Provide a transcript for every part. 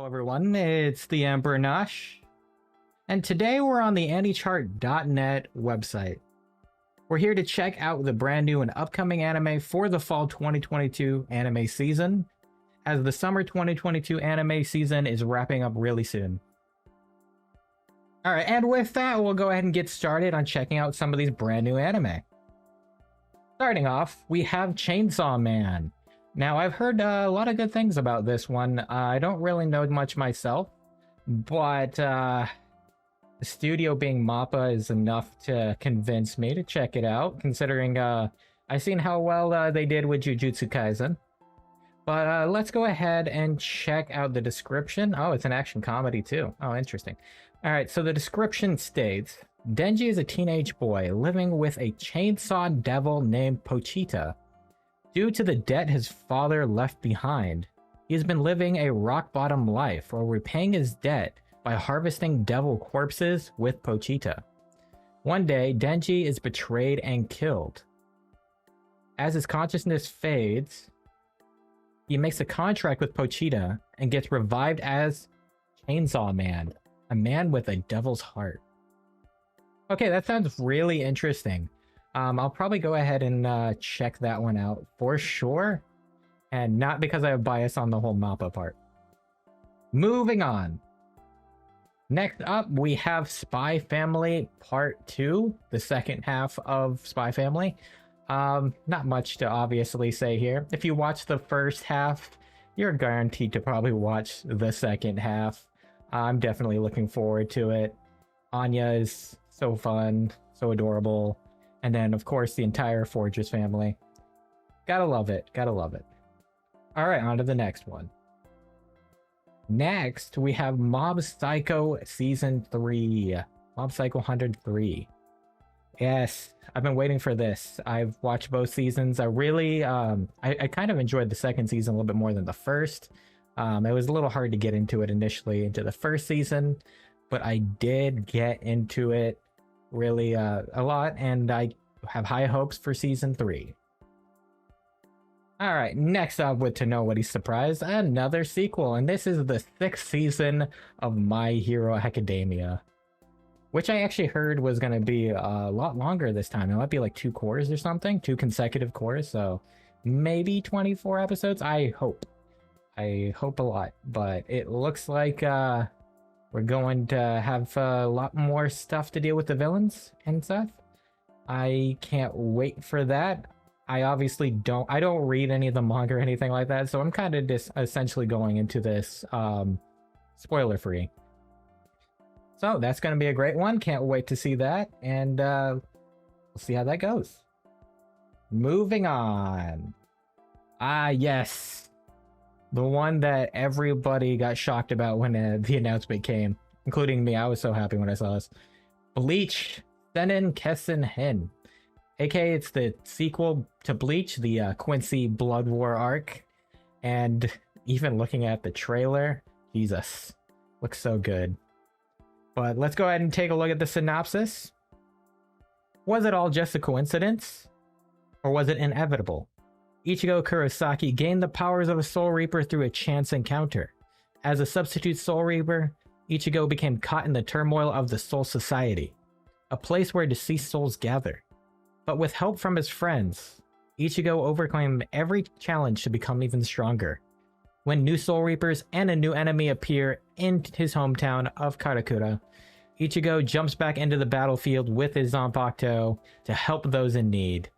Hello everyone, it's the Emperor Nosh, and today we're on the AniChart.net website. We're here to check out the brand new and upcoming anime for the fall 2022 anime season, as the summer 2022 anime season is wrapping up really soon. Alright, and with that, we'll go ahead and get started on checking out some of these brand new anime. Starting off, we have Chainsaw Man. Now, I've heard a lot of good things about this one. I don't really know much myself, but the studio being MAPPA is enough to convince me to check it out, considering I've seen how well they did with Jujutsu Kaisen. But let's go ahead and check out the description. Oh, it's an action comedy too. Oh, interesting. All right, so the description states, Denji is a teenage boy living with a chainsaw devil named Pochita. Due to the debt his father left behind, he has been living a rock-bottom life while repaying his debt by harvesting devil corpses with Pochita. One day, Denji is betrayed and killed. As his consciousness fades, he makes a contract with Pochita and gets revived as Chainsaw Man, a man with a devil's heart. Okay, that sounds really interesting. I'll probably go ahead and check that one out for sure, and not because I have bias on the whole MAPPA part. Moving on. Next up, we have Spy Family Part 2, the second half of Spy Family. Not much to obviously say here. If you watch the first half, you're guaranteed to probably watch the second half. I'm definitely looking forward to it. Anya is so fun, so adorable. And then, of course, the entire Fortress family. Gotta love it. Gotta love it. Alright, on to the next one. Next, we have Mob Psycho Season 3. Mob Psycho 103. Yes, I've been waiting for this. I've watched both seasons. I really, I kind of enjoyed the second season a little bit more than the first. It was a little hard to get into it initially, into the first season. But I did get into it really a lot, and I have high hopes for season 3. All right, next up with To Know What He's Surprised, another sequel, and this is the 6th season of My Hero Academia, which I actually heard was going to be a lot longer this time. It might be like 2 cours or something, 2 consecutive cours, so maybe 24 episodes. I hope a lot, but it looks like we're going to have a lot more stuff to deal with the villains and stuff. I can't wait for that. I obviously don't read any of the manga or anything like that, so I'm kind of just essentially going into this spoiler free. So that's going to be a great one. Can't wait to see that, and we'll see how that goes. Moving on. Yes. The one that everybody got shocked about when the announcement came, including me. I was so happy when I saw this. Bleach Seinen Kessen Hen. AKA it's the sequel to Bleach, the Quincy Blood War arc. And even looking at the trailer, Jesus, looks so good. But let's go ahead and take a look at the synopsis. Was it all just a coincidence? Or was it inevitable? Ichigo Kurosaki gained the powers of a Soul Reaper through a chance encounter. As a substitute Soul Reaper, Ichigo became caught in the turmoil of the Soul Society, a place where deceased souls gather. But with help from his friends, Ichigo overcame every challenge to become even stronger. When new Soul Reapers and a new enemy appear in his hometown of Karakura, Ichigo jumps back into the battlefield with his Zanpakuto to help those in need.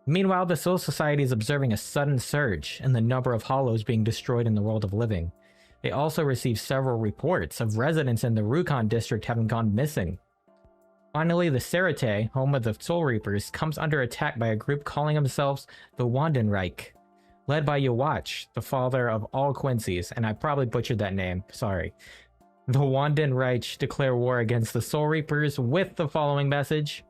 Meanwhile, the Soul Society is observing a sudden surge in the number of hollows being destroyed in the world of living. They also receive several reports of residents in the Rukon district having gone missing. Finally, the Serete, home of the Soul Reapers, comes under attack by a group calling themselves the Wandenreich, led by Yawach, the father of all Quincy's, and I probably butchered that name, sorry. The Wandenreich declare war against the Soul Reapers with the following message: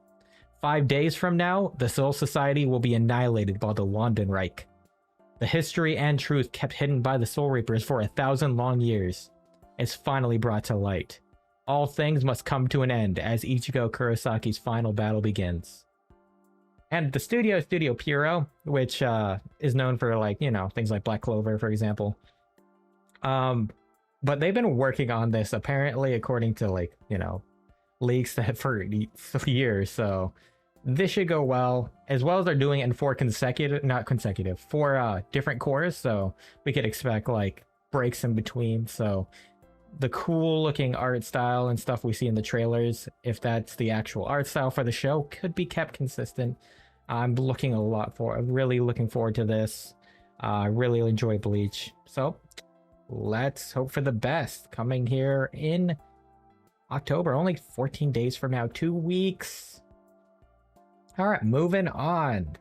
5 days from now, the Soul Society will be annihilated by the Wandenreich. The history and truth kept hidden by the Soul Reapers for 1,000 long years is finally brought to light. All things must come to an end as Ichigo Kurosaki's final battle begins. And the Studio Pierrot, which is known for, like, you know, things like Black Clover, for example. But they've been working on this apparently, according to like, leaks that for years. So this should go well as they're doing it in four different cores. So we could expect like breaks in between. So the cool looking art style and stuff we see in the trailers, if that's the actual art style for the show, could be kept consistent. I'm really looking forward to this. I really enjoy Bleach. So let's hope for the best. Coming here in October, only 14 days from now, 2 weeks. All right, moving on.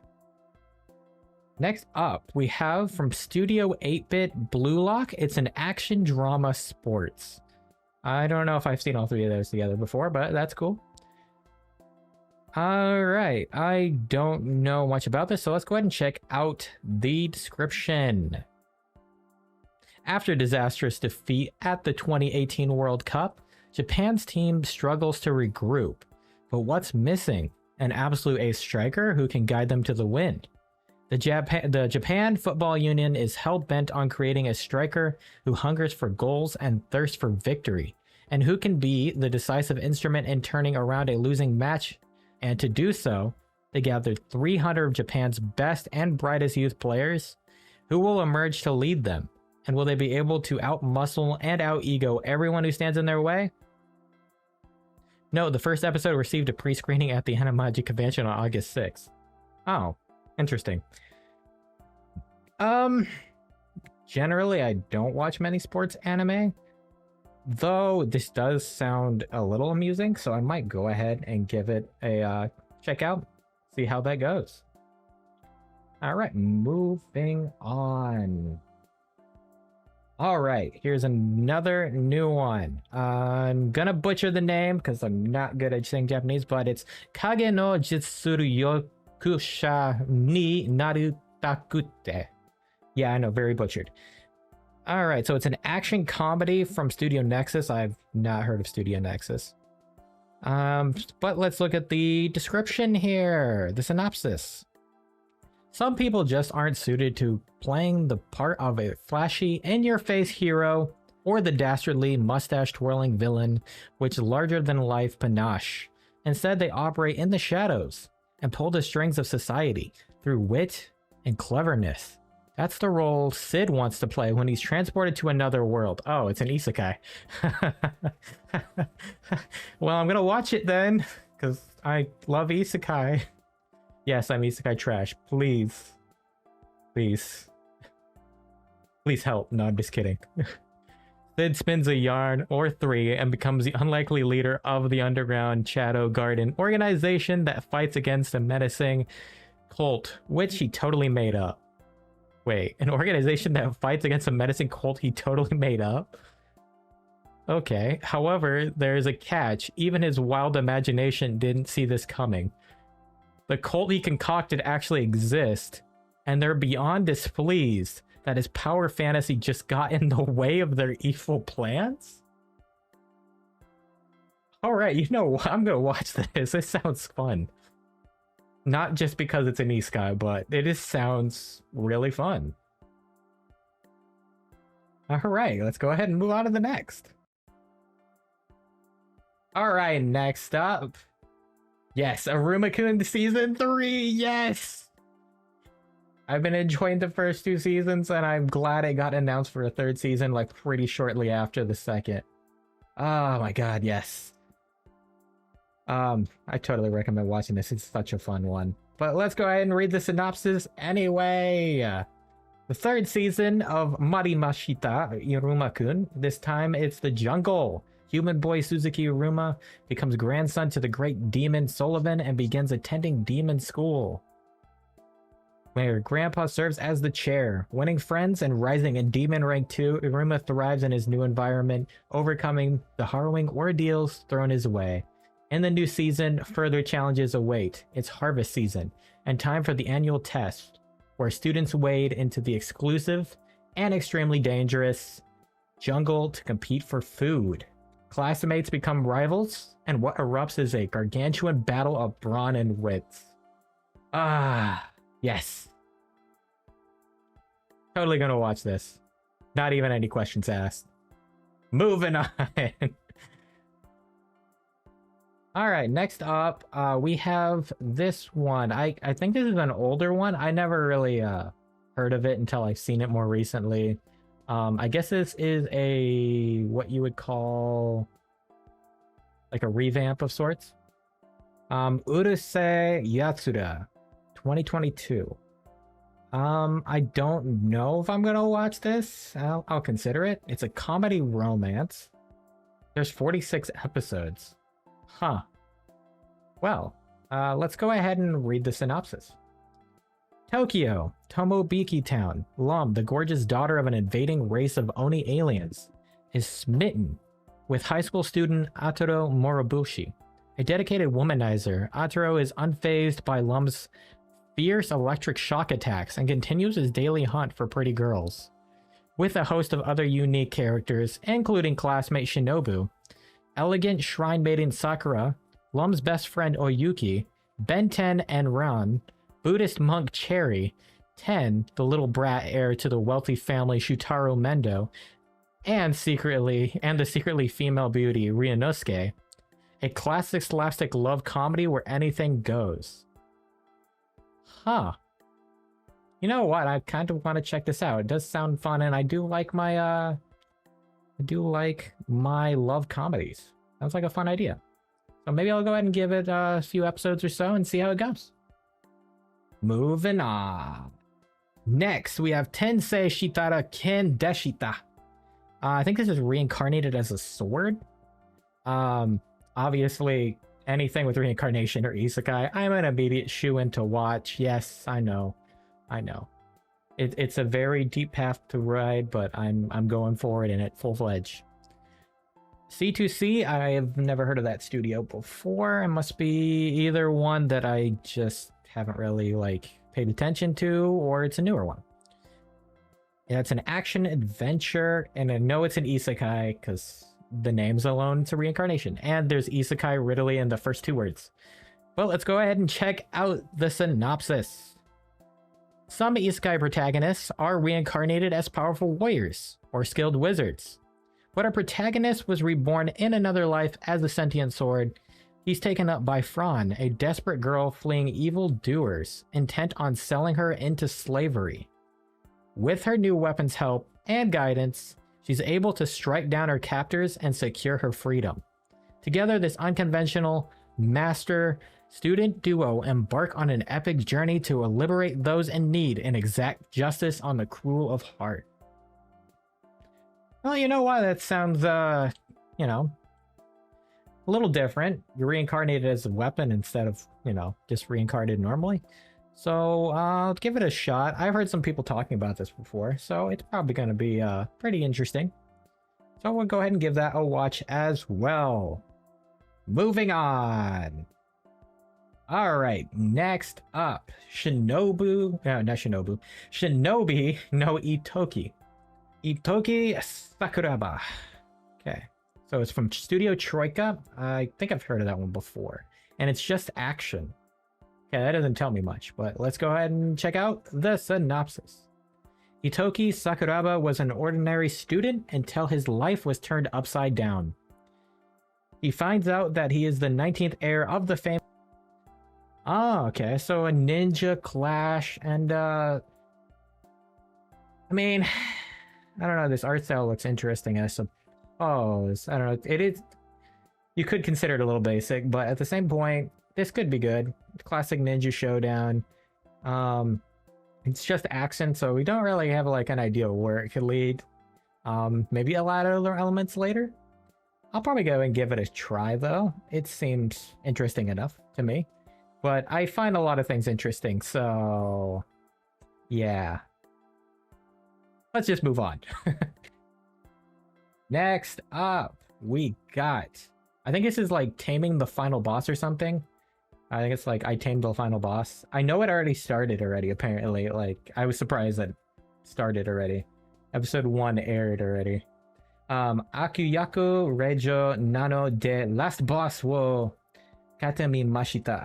Next up, we have from Studio 8-Bit Blue Lock. It's an action drama sports. I don't know if I've seen all three of those together before, but that's cool. All right, I don't know much about this, so let's go ahead and check out the description. After disastrous defeat at the 2018 World Cup, Japan's team struggles to regroup. But what's missing? An absolute ace striker who can guide them to the win. The Japan Football Union is hell-bent on creating a striker who hungers for goals and thirsts for victory, and who can be the decisive instrument in turning around a losing match. And to do so, they gathered 300 of Japan's best and brightest youth players, who will emerge to lead them. And will they be able to out-muscle and out-ego everyone who stands in their way? No, the first episode received a pre-screening at the Hanamaji Convention on August 6th. Oh, interesting. Generally, I don't watch many sports anime, though this does sound a little amusing, so I might go ahead and give it a check out, see how that goes. All right, moving on. All right, here's another new one. I'm gonna butcher the name because I'm not good at saying Japanese, but it's Kage no Jitsuru Yokusha ni Narutakute. Yeah, I know, very butchered. All right, so it's an action comedy from Studio Nexus. I've not heard of Studio Nexus. But let's look at the description here, the synopsis. Some people just aren't suited to playing the part of a flashy, in-your-face hero or the dastardly, mustache-twirling villain with larger-than-life panache. Instead, they operate in the shadows and pull the strings of society through wit and cleverness. That's the role Sid wants to play when he's transported to another world. Oh, it's an isekai. Well, I'm gonna watch it then, because I love isekai. Yes, I'm isekai trash. Please. Please. Please help. No, I'm just kidding. Sid spins a yarn or three and becomes the unlikely leader of the underground Shadow Garden organization that fights against a menacing cult, which he totally made up. Wait, an organization that fights against a menacing cult he totally made up? Okay, however, there's a catch. Even his wild imagination didn't see this coming. The cult he concocted actually exists, and they're beyond displeased that his power fantasy just got in the way of their evil plans? Alright, you know what? I'm gonna watch this. This sounds fun. Not just because it's an isekai, but it just sounds really fun. Alright, let's go ahead and move on to the next. Alright, next up. Yes, Arumaku Season 3, yes! I've been enjoying the first two seasons, and I'm glad it got announced for a third season, like, pretty shortly after the second. Oh my god, yes. I totally recommend watching this. It's such a fun one. But let's go ahead and read the synopsis anyway. The third season of Marimashita Iruma-kun. This time it's the jungle. Human boy Suzuki Iruma becomes grandson to the great demon Sullivan and begins attending demon school, where grandpa serves as the chair. Winning friends and rising in demon rank 2, Iruma thrives in his new environment, overcoming the harrowing ordeals thrown his way. In the new season, further challenges await. It's harvest season, and time for the annual test, where students wade into the exclusive and extremely dangerous jungle to compete for food. Classmates become rivals, and what erupts is a gargantuan battle of brawn and wits. Ah, yes. Totally gonna watch this. Not even any questions asked. Moving on. All right, next up, we have this one. I think this is an older one. I never really heard of it until I've seen it more recently. I guess this is a what you would call like a revamp of sorts. Urusei Yatsura, 2022. I don't know if I'm gonna watch this. I'll consider it. It's a comedy romance. There's 46 episodes. Huh. Well, let's go ahead and read the synopsis. Tokyo, Tomobiki Town. Lum, the gorgeous daughter of an invading race of Oni aliens, is smitten with high school student Ataro Morobushi. A dedicated womanizer, Ataro is unfazed by Lum's fierce electric shock attacks and continues his daily hunt for pretty girls. With a host of other unique characters, including classmate Shinobu, elegant shrine maiden Sakura, Lum's best friend Oyuki, Benten and Ran, Buddhist monk Cherry, Ten, the little brat heir to the wealthy family Shutaro Mendo, and the secretly female beauty Ryunosuke, a classic slapstick love comedy where anything goes. Huh. You know what? I kind of want to check this out. It does sound fun, and I do like my love comedies. Sounds like a fun idea. So maybe I'll go ahead and give it a few episodes or so and see how it goes. Moving on. Next, we have Tensei Shitara Ken Dashita. I think this is reincarnated as a sword. Obviously, anything with reincarnation or isekai, I'm an immediate shoo-in to watch. Yes, I know. It's a very deep path to ride, but I'm going for it in it full-fledged. C2C, I have never heard of that studio before. It must be either one that I just haven't really paid attention to, or it's a newer one. Yeah, it's an action adventure, and I know it's an isekai because the names alone, it's a reincarnation, and there's isekai literally in the first two words. Well, let's go ahead and check out the synopsis. Some isekai protagonists are reincarnated as powerful warriors or skilled wizards. But our protagonist was reborn in another life as a sentient sword. He's taken up by Fran, a desperate girl fleeing evil doers, intent on selling her into slavery. With her new weapon's help and guidance, she's able to strike down her captors and secure her freedom. Together, this unconventional master-student duo embark on an epic journey to liberate those in need and exact justice on the cruel of heart. Well, you know what? That sounds, a little different. You're reincarnated as a weapon instead of, just reincarnated normally. So, I'll give it a shot. I've heard some people talking about this before, so it's probably going to be, pretty interesting. So we'll go ahead and give that a watch as well. Moving on. Alright, next up. Shinobi no Itoki. Itoki Sakuraba. Okay, so it's from Studio Troika. I think I've heard of that one before. And it's just action. Okay, that doesn't tell me much, but let's go ahead and check out the synopsis. Itoki Sakuraba was an ordinary student until his life was turned upside down. He finds out that he is the 19th heir of the family. Oh, okay, so a ninja clash and I mean, I don't know, this art style looks interesting, I suppose. I don't know, it is, you could consider it a little basic, but at the same point, this could be good. Classic ninja showdown. It's just action, so we don't really have an idea where it could lead. Maybe a lot of other elements later. I'll probably go and give it a try though. It seems interesting enough to me. But I find a lot of things interesting, so yeah. Let's just move on. Next up, we got, I think this is taming the final boss or something. I think it's I tamed the final boss. I know it already started apparently. I was surprised that it started already. Episode 1 aired already. Akuyaku Rejo Nano de Last Boss wo Katami Mashita.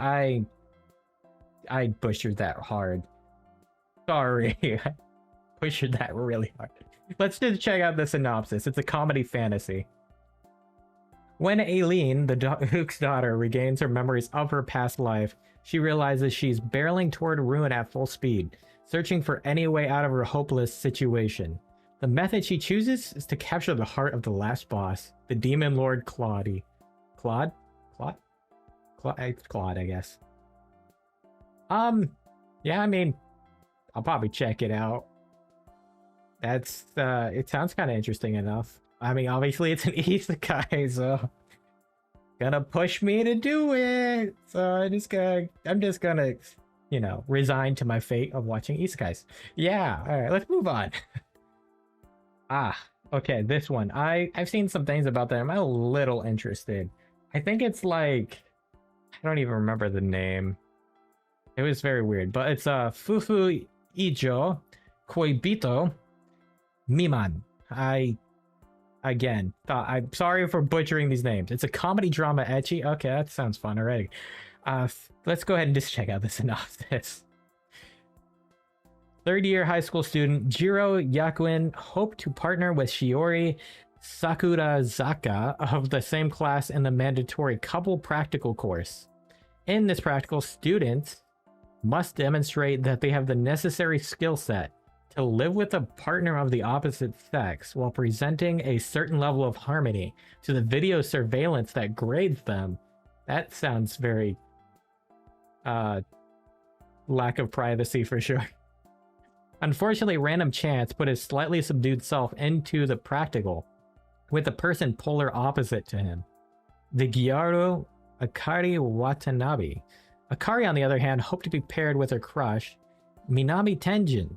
I butchered that hard. Sorry. I butchered that really hard. Let's just check out the synopsis. It's a comedy fantasy. When Aileen, the Duke's daughter, regains her memories of her past life, she realizes she's barreling toward ruin at full speed, searching for any way out of her hopeless situation. The method she chooses is to capture the heart of the last boss, the demon lord Claude. Claude? Claude? It's Claude, I guess. Yeah, I mean, I'll probably check it out. That's, it sounds kind of interesting enough. I mean, obviously it's an isekai, so gonna push me to do it. So I'm just gonna, you know, resign to my fate of watching isekais. Yeah, all right, let's move on. Okay, this one. I've seen some things about that. I'm a little interested. I think it's like, I don't even remember the name. It was very weird, but it's Fufuijo Koibito Miman. I'm sorry for butchering these names. It's a comedy drama ecchi. Okay, that sounds fun already. Let's go ahead and just check out the synopsis. Third-year high school student Jiro Yakuin hoped to partner with Shiori Sakurazaka of the same class in the mandatory couple practical course. In this practical, students must demonstrate that they have the necessary skill set to live with a partner of the opposite sex while presenting a certain level of harmony to the video surveillance that grades them. That sounds very lack of privacy for sure. Unfortunately, random chance put his slightly subdued self into the practical with a person polar opposite to him, the Gyaru Akari Watanabe. Akari, on the other hand, hoped to be paired with her crush, Minami Tenjin.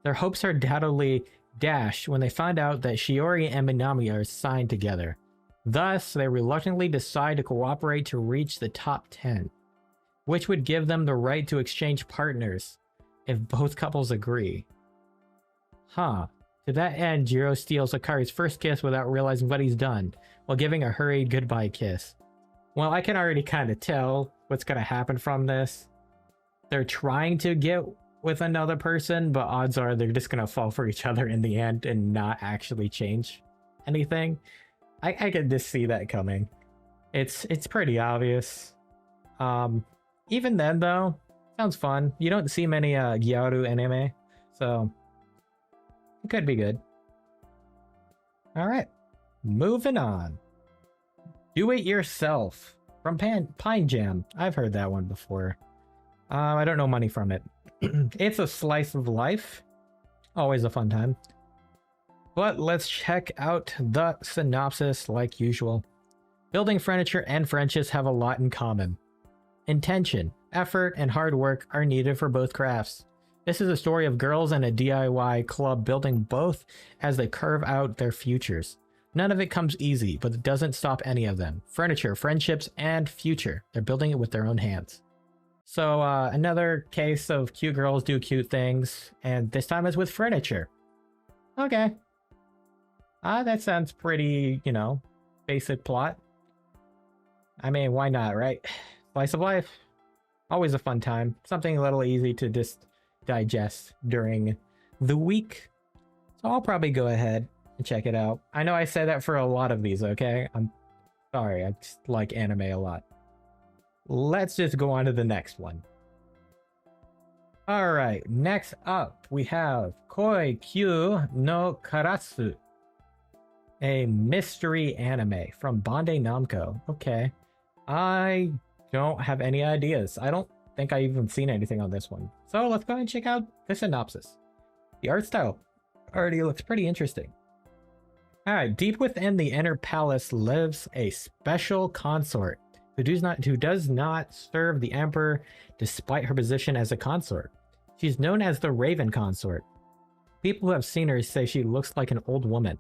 Their hopes are undoubtedly dashed when they find out that Shiori and Minami are signed together. Thus, they reluctantly decide to cooperate to reach the top 10, which would give them the right to exchange partners if both couples agree. To that end, Jiro steals Akari's first kiss without realizing what he's done, while giving a hurried goodbye kiss. Well, I can already kind of tell what's going to happen from this. They're trying to get with another person, but odds are they're just going to fall for each other in the end and not actually change anything. I can just see that coming. It's pretty obvious. Even then, though, sounds fun. You don't see many Gyaru anime, so it could be good. Alright, moving on. Do It Yourself from Pine Jam. I've heard that one before. I don't know money from it. It's a slice of life. Always a fun time. But let's check out the synopsis like usual. Building furniture and friendships have a lot in common. Intention, effort, and hard work are needed for both crafts. This is a story of girls in a DIY club building both as they carve out their futures. None of it comes easy, but it doesn't stop any of them. Furniture, friendships, and future. They're building it with their own hands. So another case of cute girls do cute things, and this time it's with furniture. Okay. That sounds pretty, you know, basic plot. I mean, why not, right? Slice of life. Always a fun time. Something a little easy to just digest during the week. So I'll probably go ahead and check it out. I know I said that for a lot of these, okay? I'm sorry, I just like anime a lot. Let's just go on to the next one. Alright, next up we have Koi Kyu no Karasu, a mystery anime from Bandai Namco. Okay. I don't have any ideas. I don't think I've even seen anything on this one. So let's go ahead and check out the synopsis. The art style already looks pretty interesting. Alright, deep within the inner palace lives a special consort who does not serve the emperor despite her position as a consort. She's known as the Raven Consort. People who have seen her say she looks like an old woman,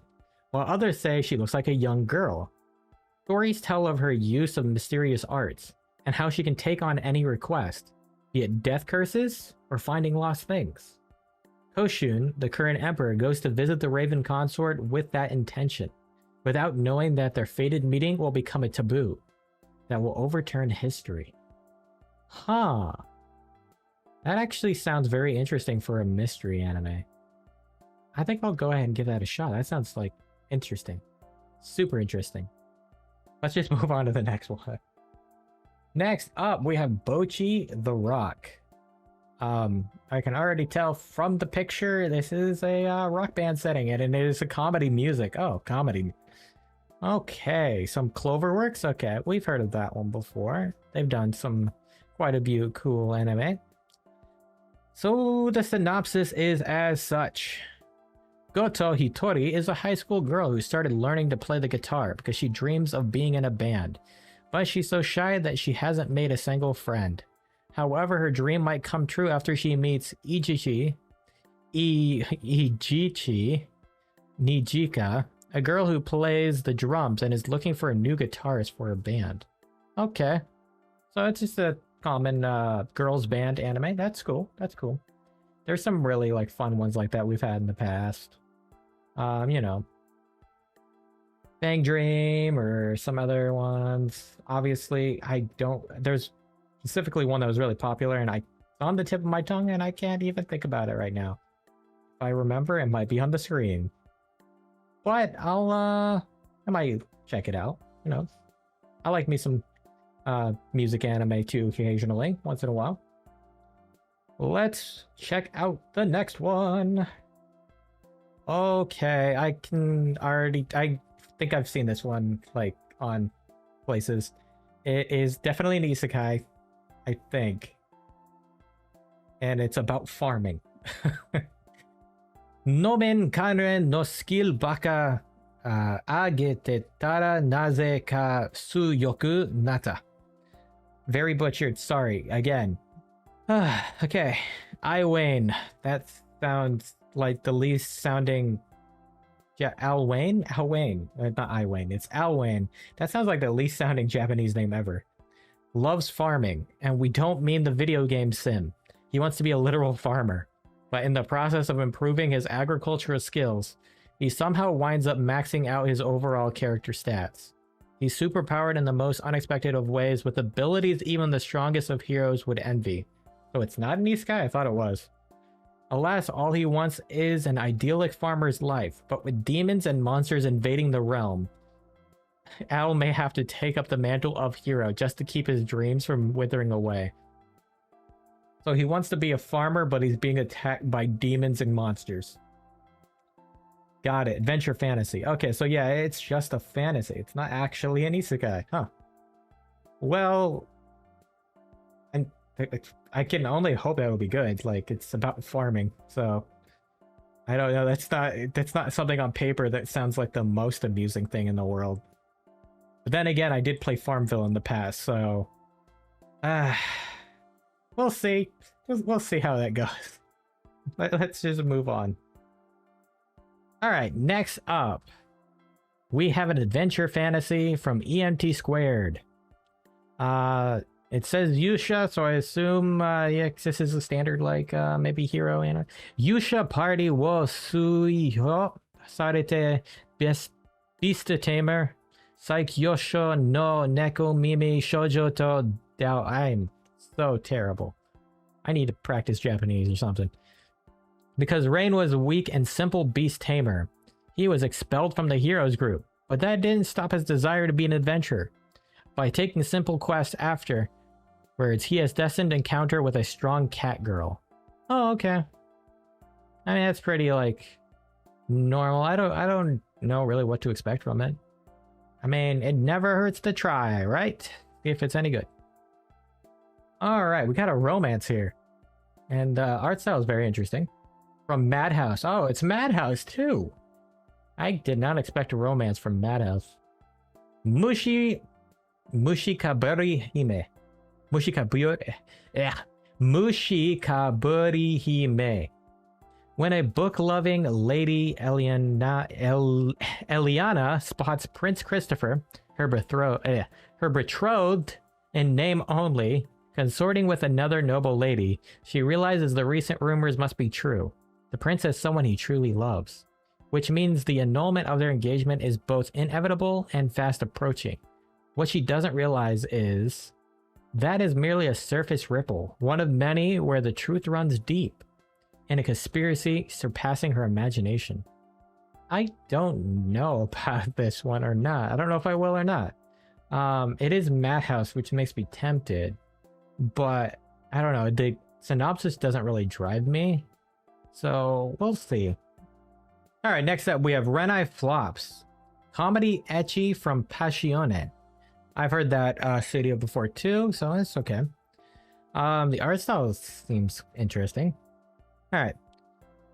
while others say she looks like a young girl. Stories tell of her use of mysterious arts, and how she can take on any request, be it death curses or finding lost things. Koshun, the current emperor, goes to visit the Raven Consort with that intention, without knowing that their fated meeting will become a taboo that will overturn history. That actually sounds very interesting for a mystery anime. I think I'll go ahead and give that a shot. That sounds like interesting. Super interesting. Let's just move on to the next one. Next up, we have Bocce The Rock. I can already tell from the picture this is a rock band setting, and it is a comedy music. Oh, comedy. Okay, some Cloverworks. Okay, we've heard of that one before. They've done quite a few cool anime. So the synopsis is as such. Goto Hitori is a high school girl who started learning to play the guitar because she dreams of being in a band, but she's so shy that she hasn't made a single friend. However, her dream might come true after she meets Ijichi Nijika, a girl who plays the drums and is looking for a new guitarist for her band. Okay, so it's just a common girls band anime. That's cool. That's cool. There's some really like fun ones like that we've had in the past. You know, Bang Dream or some other ones. Obviously, there's specifically one that was really popular and it's on the tip of my tongue and I can't even think about it right now. If I remember, it might be on the screen. But I might check it out. You know, I like me some music anime too occasionally, once in a while. Let's check out the next one. Okay, I think I've seen this one like on places. It is definitely an isekai, I think. And it's about farming. Nomen kanren no skill baka agete tara naze ka suyoku nata. Very butchered, sorry, again. Okay, Iwayne. That sounds like the least sounding... Yeah, Alwayne? Alwayne. Not Iwayne, it's Alwayne. That sounds like the least sounding Japanese name ever. Loves farming, and we don't mean the video game sim. He wants to be a literal farmer. But in the process of improving his agricultural skills, he somehow winds up maxing out his overall character stats. He's superpowered in the most unexpected of ways with abilities even the strongest of heroes would envy. So it's not an isekai? I thought it was. Alas, all he wants is an idyllic farmer's life, but with demons and monsters invading the realm, Al may have to take up the mantle of hero just to keep his dreams from withering away. So he wants to be a farmer, but he's being attacked by demons and monsters. Got it. Adventure fantasy. Okay, so yeah, it's just a fantasy. It's not actually an isekai. Huh. Well, I can only hope that will be good. Like, it's about farming, so I don't know. That's not something on paper that sounds like the most amusing thing in the world. But then again, I did play Farmville in the past, so we'll see. We'll see how that goes. Let's just move on. All right, next up, we have an adventure fantasy from EMT Squared. It says Yusha, so I assume yeah, this is a standard like maybe hero anime. Yusha party wo suiho sarete beast tamer Saikyoshou no neko mimi shoujo to dao. I'm so terrible. I need to practice Japanese or something. Because Rain was a weak and simple beast tamer, he was expelled from the heroes group, but that didn't stop his desire to be an adventurer. By taking simple quests afterwards, he has destined encounter with a strong cat girl. Oh, okay. I mean, that's pretty like normal. I don't know really what to expect from it. I mean, it never hurts to try, right? See if it's any good. All right, we got a romance here, and art style is very interesting. From Madhouse. Oh, it's Madhouse too. I did not expect a romance from Madhouse. Mushikaburi Hime. Mushikaburi Hime. When a book-loving lady Eliana spots Prince Christopher, her betrothed in name only, consorting with another noble lady, she realizes the recent rumors must be true. The prince is someone he truly loves, which means the annulment of their engagement is both inevitable and fast approaching. What she doesn't realize is that is merely a surface ripple, one of many where the truth runs deep. in a conspiracy surpassing her imagination. I don't know about this one or not. I don't know if I will or not. It is Madhouse, which makes me tempted, but I don't know. The synopsis doesn't really drive me, so we'll see. All right, next up we have Renai Flops, comedy ecchi from Passione. I've heard that studio before too, so it's okay. The art style seems interesting. All right,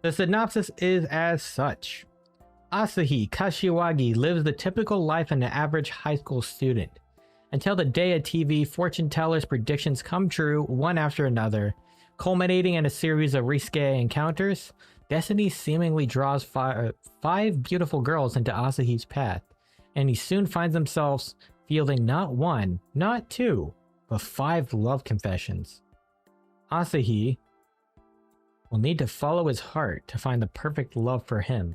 the synopsis is as such. Asahi Kashiwagi lives the typical life of an average high school student, until the day a TV fortune teller's predictions come true one after another, culminating in a series of risque encounters. Destiny seemingly draws five beautiful girls into Asahi's path, and he soon finds himself fielding not one, not two, but 5 love confessions. Asahi will need to follow his heart to find the perfect love for him,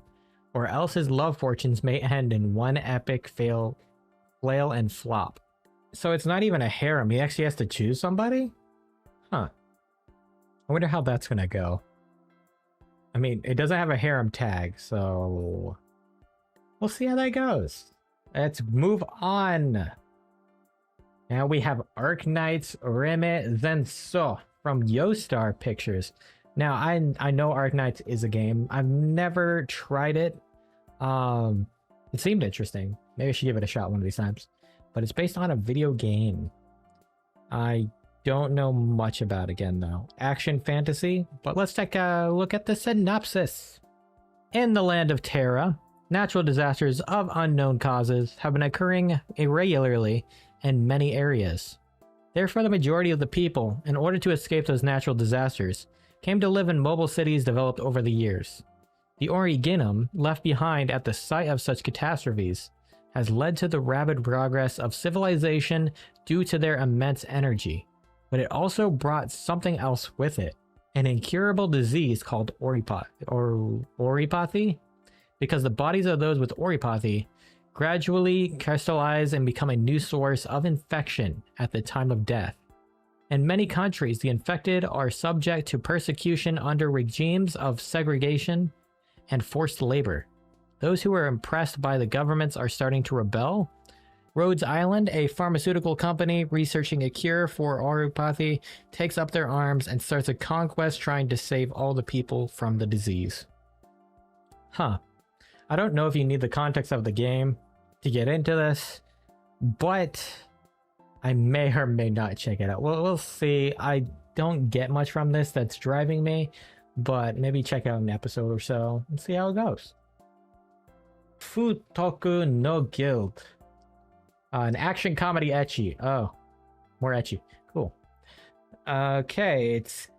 or else his love fortunes may end in one epic flail and flop. So it's not even a harem, he actually has to choose somebody? Huh. I wonder how that's gonna go. I mean, it doesn't have a harem tag, so we'll see how that goes. Let's move on. Now we have Arknights Reme Zenso from Yostar Pictures. Now, I know Arknights is a game. I've never tried it. It seemed interesting. Maybe I should give it a shot one of these times. But it's based on a video game. I don't know much about it again, though. Action fantasy, but let's take a look at the synopsis. In the land of Terra, natural disasters of unknown causes have been occurring irregularly in many areas. Therefore, the majority of the people, in order to escape those natural disasters, came to live in mobile cities developed over the years. The originum left behind at the site of such catastrophes has led to the rapid progress of civilization due to their immense energy, but it also brought something else with it, an incurable disease called oripathy, because the bodies of those with oripathy gradually crystallize and become a new source of infection at the time of death. In many countries, the infected are subject to persecution under regimes of segregation and forced labor. Those who are impressed by the governments are starting to rebel. Rhodes Island, a pharmaceutical company researching a cure for oripathy, takes up their arms and starts a conquest trying to save all the people from the disease. Huh. I don't know if you need the context of the game to get into this, but I may or may not check it out. We'll see. I don't get much from this that's driving me, but maybe check out an episode or so and see how it goes. Futoku no Guild. An action comedy ecchi. Oh, more ecchi. Cool. Okay, it's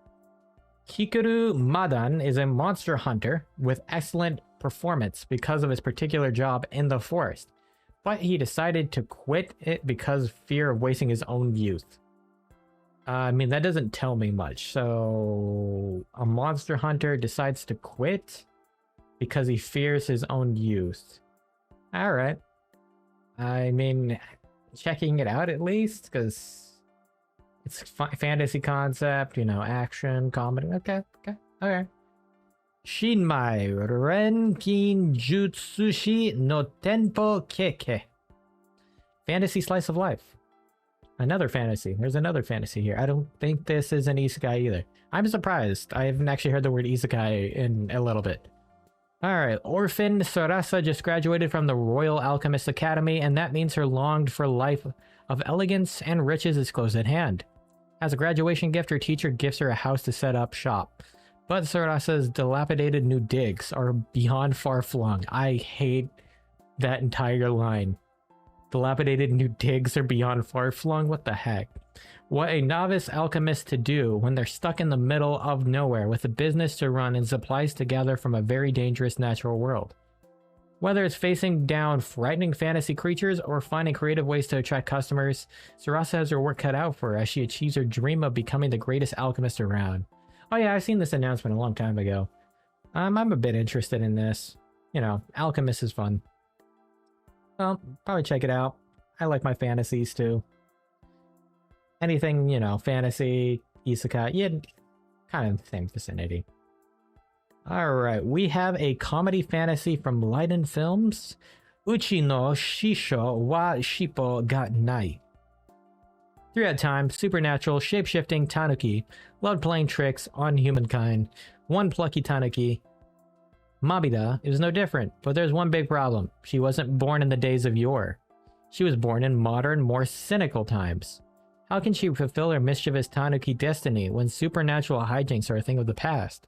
Hikaru Madan is a monster hunter with excellent performance because of his particular job in the forest, but he decided to quit it because of fear of wasting his own youth. I mean, that doesn't tell me much. So, a monster hunter decides to quit because he fears his own youth. Alright. I mean, checking it out at least, because it's fantasy concept, you know, action, comedy. Okay. Shinmai Renkin Jutsushi no Tenpo Keke. Fantasy slice of life. Another fantasy. There's another fantasy here. I don't think this is an isekai either. I'm surprised. I haven't actually heard the word isekai in a little bit. Alright, orphan Sarasa just graduated from the Royal Alchemist Academy, and that means her longed for life of elegance and riches is close at hand. As a graduation gift, her teacher gifts her a house to set up shop. But Sarasa's dilapidated new digs are beyond far-flung. I hate that entire line. Dilapidated new digs are beyond far-flung? What the heck? What a novice alchemist to do when they're stuck in the middle of nowhere with a business to run and supplies to gather from a very dangerous natural world. Whether it's facing down frightening fantasy creatures or finding creative ways to attract customers, Sarasa has her work cut out for her as she achieves her dream of becoming the greatest alchemist around. Oh yeah, I've seen this announcement a long time ago. I'm a bit interested in this. You know, alchemist is fun. Well, probably check it out. I like my fantasies too. Anything, you know, fantasy, isekai, yeah, kind of the same vicinity. Alright, we have a comedy fantasy from Leiden Films. Uchi no Shisho wa Shippo ga Nai. 3 at a time, supernatural, shape-shifting Tanuki, loved playing tricks on humankind. One plucky Tanuki. Mabida is no different, but there's one big problem. She wasn't born in the days of yore. She was born in modern, more cynical times. How can she fulfill her mischievous Tanuki destiny when supernatural hijinks are a thing of the past?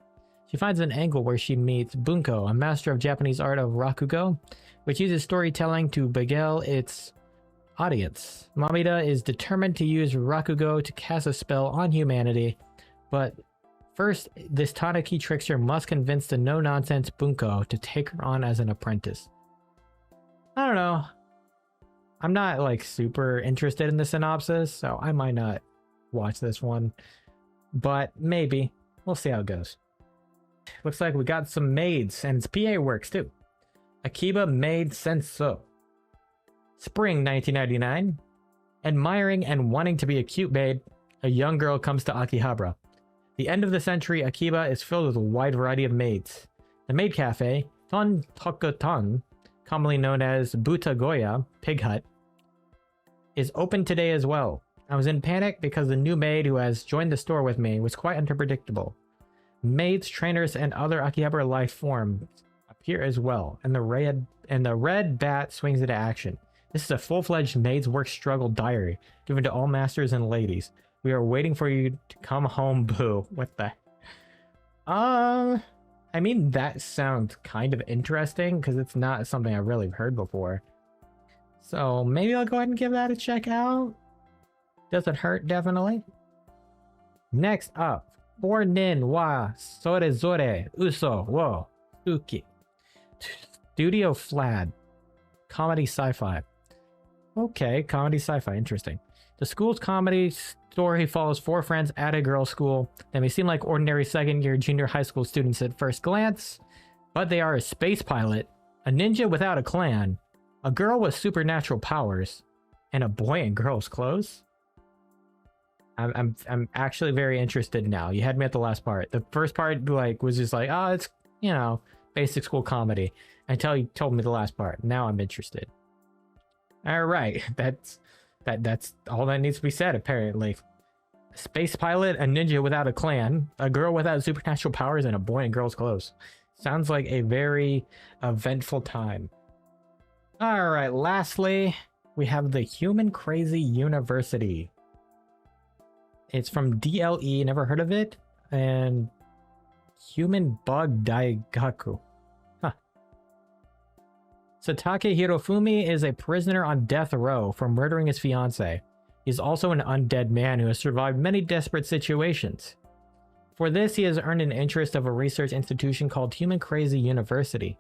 She finds an angle where she meets Bunko, a master of Japanese art of Rakugo, which uses storytelling to beguile its audience. Mamida is determined to use Rakugo to cast a spell on humanity, but first, this Tanuki trickster must convince the no-nonsense Bunko to take her on as an apprentice. I don't know. I'm not like super interested in the synopsis, so I might not watch this one, but maybe. We'll see how it goes. Looks like we got some maids, and its PA works too. Akiba Maid Senso. Spring 1999. Admiring and wanting to be a cute maid, a young girl comes to Akihabara. The end of the century, Akiba is filled with a wide variety of maids. The maid cafe, Ton Tokuton, commonly known as Butagoya, Pig Hut, is open today as well. I was in panic because the new maid who has joined the store with me was quite unpredictable. Maids, trainers, and other Akihabara life forms appear as well, and the red bat swings into action. This is a full-fledged maid's work struggle diary, given to all masters and ladies. We are waiting for you to come home, boo. What the? I mean, that sounds kind of interesting, because it's not something I've really heard before. So maybe I'll go ahead and give that a check out. Doesn't hurt, definitely. Next up. Nin wa Sorezore Uso wo Uki. Studio Flad. Comedy sci-fi. Okay, comedy sci-fi, interesting. The school's comedy story follows 4 friends at a girls' school. They may seem like ordinary second-year junior high school students at first glance, but they are a space pilot, a ninja without a clan, a girl with supernatural powers, and a boy in girls' clothes. I'm actually very interested now. You had me at the last part. The first part was just like, oh, it's, you know, basic school comedy, until you told me the last part. Now I'm interested. All right, that's all that needs to be said, apparently. A space pilot, a ninja without a clan, a girl without supernatural powers, and a boy in girls' clothes. Sounds like a very eventful time. All right, lastly, we have the Human Crazy University. It's from DLE, never heard of it, and Human Bug Daigaku. Huh. Satake Hirofumi is a prisoner on death row for murdering his fiancée. He's also an undead man who has survived many desperate situations. For this, he has earned an interest of a research institution called Human Crazy University,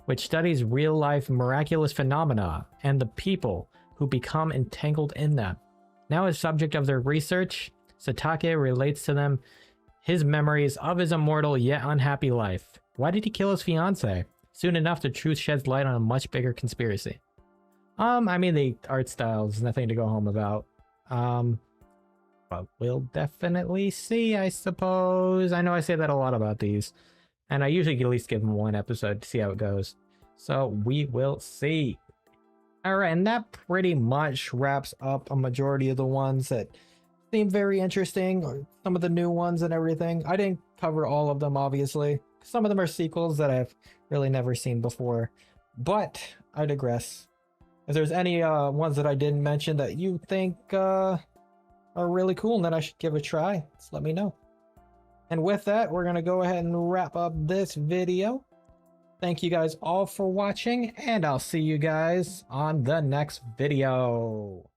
which studies real-life miraculous phenomena and the people who become entangled in them. Now, as subject of their research, Satake relates to them his memories of his immortal yet unhappy life. Why did he kill his fiancée? Soon enough, the truth sheds light on a much bigger conspiracy. I mean, the art style is nothing to go home about. But we'll definitely see, I suppose. I know I say that a lot about these, and I usually at least give them 1 episode to see how it goes. So we will see. Alright, and that pretty much wraps up a majority of the ones that seem very interesting, or some of the new ones and everything. I didn't cover all of them, obviously. Some of them are sequels that I've really never seen before, but I digress. If there's any ones that I didn't mention that you think are really cool and that I should give a try, just let me know. And with that, we're going to go ahead and wrap up this video. Thank you guys all for watching, and I'll see you guys on the next video.